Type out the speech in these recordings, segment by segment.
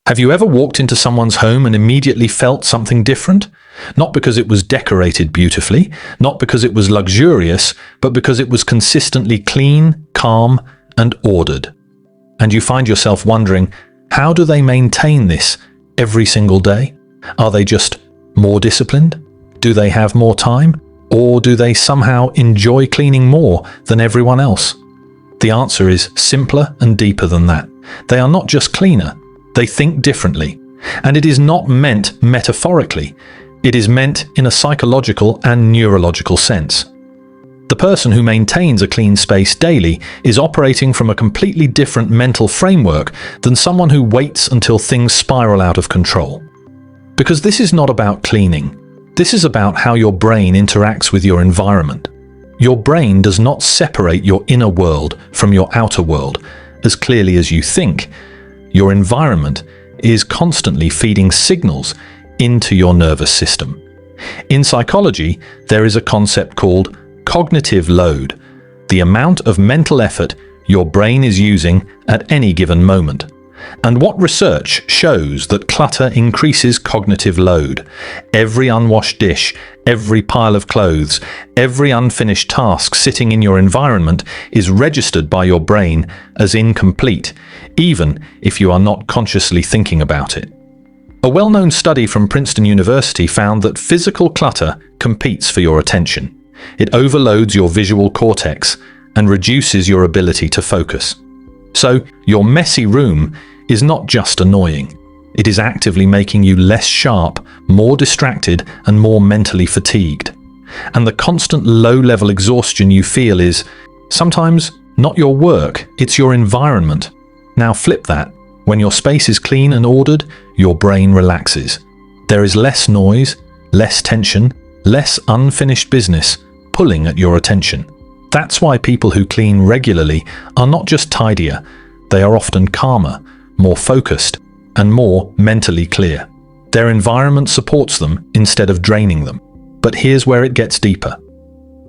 Have you ever walked into someone's home and immediately felt something different? Not because it was decorated beautifully, not because it was luxurious, but because it was consistently clean, calm, and ordered. And you find yourself wondering, how do they maintain this every single day? Are they just more disciplined? Do they have more time? Or do they somehow enjoy cleaning more than everyone else? The answer is simpler and deeper than that. They are not just cleaner, they think differently. And it is not meant metaphorically. It is meant in a psychological and neurological sense. The person who maintains a clean space daily is operating from a completely different mental framework than someone who waits until things spiral out of control. Because this is not about cleaning. This is about how your brain interacts with your environment. Your brain does not separate your inner world from your outer world as clearly as you think. Your environment is constantly feeding signals into your nervous system. In psychology, there is a concept called cognitive load, the amount of mental effort your brain is using at any given moment. And what research shows that clutter increases cognitive load. Every unwashed dish, every pile of clothes, every unfinished task sitting in your environment is registered by your brain as incomplete, even if you are not consciously thinking about it. A well-known study from Princeton University found that physical clutter competes for your attention. It overloads your visual cortex and reduces your ability to focus. So, your messy room is not just annoying. It is actively making you less sharp, more distracted, and more mentally fatigued. And the constant low-level exhaustion you feel is sometimes not your work, it's your environment. Now flip that. When your space is clean and ordered, your brain relaxes. There is less noise, less tension, less unfinished business pulling at your attention. That's why people who clean regularly are not just tidier, they are often calmer, more focused, and more mentally clear. Their environment supports them instead of draining them. But here's where it gets deeper.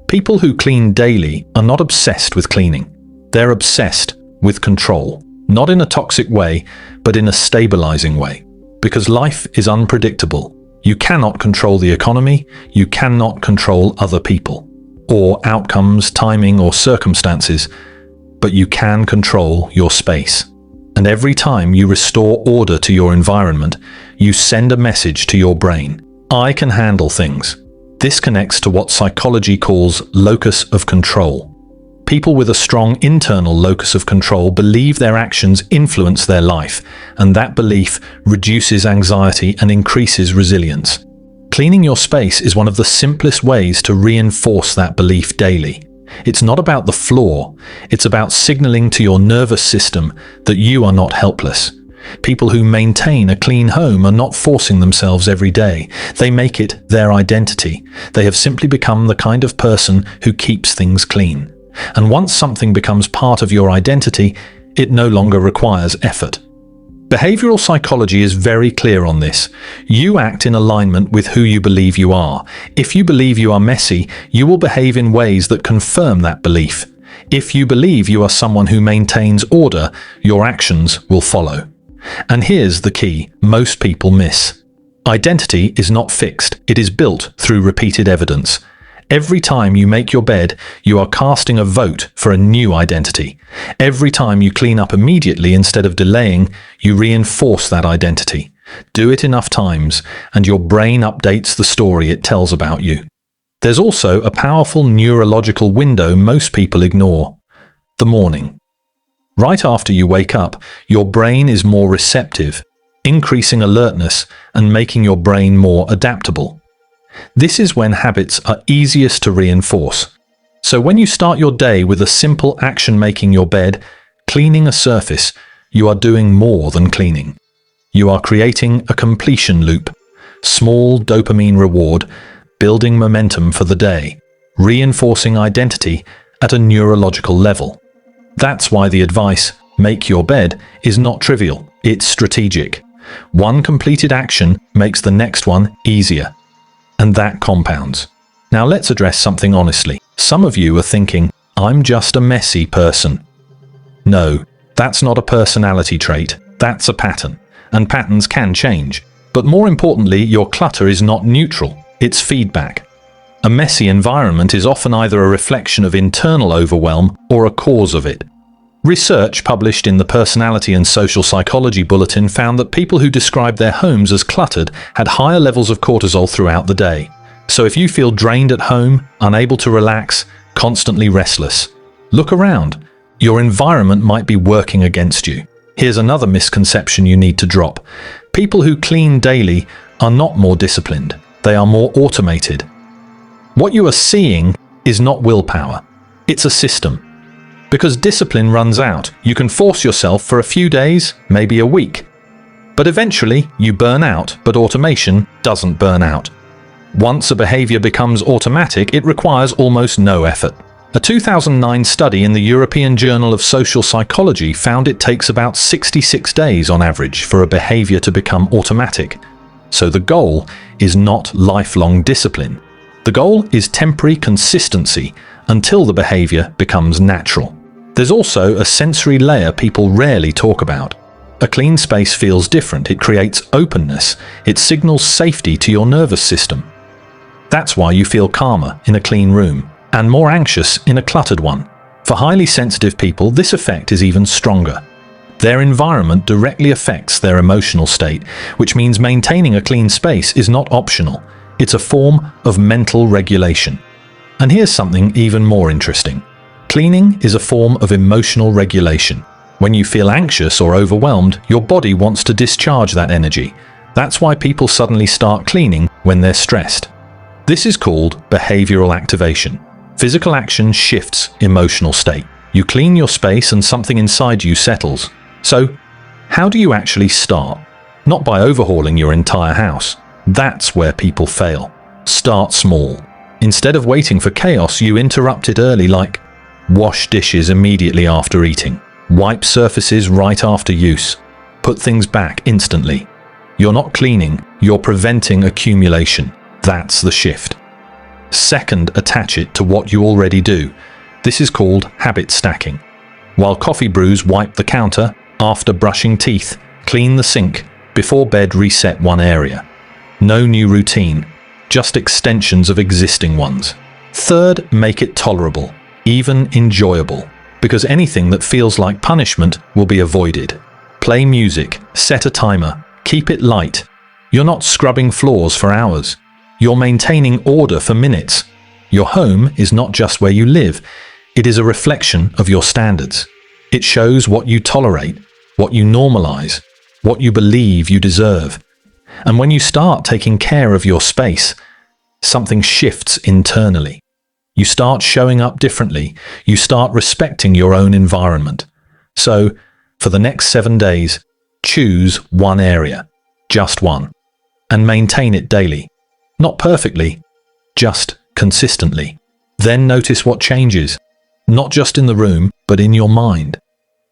People who clean daily are not obsessed with cleaning. They're obsessed with control. Not in a toxic way, but in a stabilizing way. Because life is unpredictable. You cannot control the economy, you cannot control other people, or outcomes, timing, or circumstances, but you can control your space. And every time you restore order to your environment, you send a message to your brain. I can handle things. This connects to what psychology calls locus of control. People with a strong internal locus of control believe their actions influence their life, and that belief reduces anxiety and increases resilience. Cleaning your space is one of the simplest ways to reinforce that belief daily. It's not about the floor, it's about signaling to your nervous system that you are not helpless. People who maintain a clean home are not forcing themselves every day. They make it their identity. They have simply become the kind of person who keeps things clean. And once something becomes part of your identity, it no longer requires effort. Behavioral psychology is very clear on this. You act in alignment with who you believe you are. If you believe you are messy, you will behave in ways that confirm that belief. If you believe you are someone who maintains order, your actions will follow. And here's the key most people miss. Identity is not fixed. It is built through repeated evidence. Every time you make your bed, you are casting a vote for a new identity. Every time you clean up immediately instead of delaying, you reinforce that identity. Do it enough times, and your brain updates the story it tells about you. There's also a powerful neurological window most people ignore: the morning. Right after you wake up, your brain is more receptive, increasing alertness and making your brain more adaptable. This is when habits are easiest to reinforce. So when you start your day with a simple action, making your bed, cleaning a surface, you are doing more than cleaning. You are creating a completion loop, small dopamine reward, building momentum for the day, reinforcing identity at a neurological level. That's why the advice, make your bed, is not trivial, it's strategic. One completed action makes the next one easier. And that compounds. Now let's address something honestly. Some of you are thinking, I'm just a messy person. No, that's not a personality trait, that's a pattern. and patterns can change. But more importantly, your clutter is not neutral, it's feedback. A messy environment is often either a reflection of internal overwhelm or a cause of it. Research published in the Personality and Social Psychology Bulletin found that people who described their homes as cluttered had higher levels of cortisol throughout the day. So if you feel drained at home, unable to relax, constantly restless, look around. Your environment might be working against you. Here's another misconception you need to drop. People who clean daily are not more disciplined. They are more automated. What you are seeing is not willpower. It's a system. Because discipline runs out, you can force yourself for a few days, maybe a week. But eventually, you burn out, but automation doesn't burn out. Once a behavior becomes automatic, it requires almost no effort. A 2009 study in the European Journal of Social Psychology found it takes about 66 days on average for a behavior to become automatic. So the goal is not lifelong discipline. The goal is temporary consistency until the behavior becomes natural. There's also a sensory layer people rarely talk about. A clean space feels different. It creates openness. It signals safety to your nervous system. That's why you feel calmer in a clean room and more anxious in a cluttered one. For highly sensitive people, this effect is even stronger. Their environment directly affects their emotional state, which means maintaining a clean space is not optional. It's a form of mental regulation. And here's something even more interesting. Cleaning is a form of emotional regulation. When you feel anxious or overwhelmed, your body wants to discharge that energy. That's why people suddenly start cleaning when they're stressed. This is called behavioral activation. Physical action shifts emotional state. You clean your space and something inside you settles. So, how do you actually start? Not by overhauling your entire house. That's where people fail. Start small. Instead of waiting for chaos, you interrupt it early, like wash dishes immediately after eating, wipe surfaces right after use, put things back instantly. You're not cleaning, you're preventing accumulation. That's the shift. Second, attach it to what you already do. This is called habit stacking. While coffee brews, wipe the counter. After brushing teeth, clean the sink. Before bed, reset one area. No new routine, just extensions of existing ones. Third, make it tolerable, even enjoyable, because anything that feels like punishment will be avoided. Play music, set a timer, keep it light. You're not scrubbing floors for hours. You're maintaining order for minutes. Your home is not just where you live. It is a reflection of your standards. It shows what you tolerate, what you normalize, what you believe you deserve. And when you start taking care of your space, something shifts internally. You start showing up differently. You start respecting your own environment. So, for the next 7 days, choose one area, just one, and maintain it daily. Not perfectly, just consistently. Then notice what changes, not just in the room, but in your mind.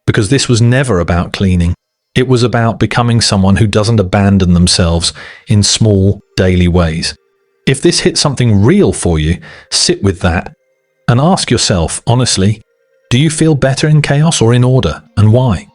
Because this was never about cleaning. It was about becoming someone who doesn't abandon themselves in small, daily ways. If this hit something real for you, sit with that and ask yourself, honestly, do you feel better in chaos or in order, and why?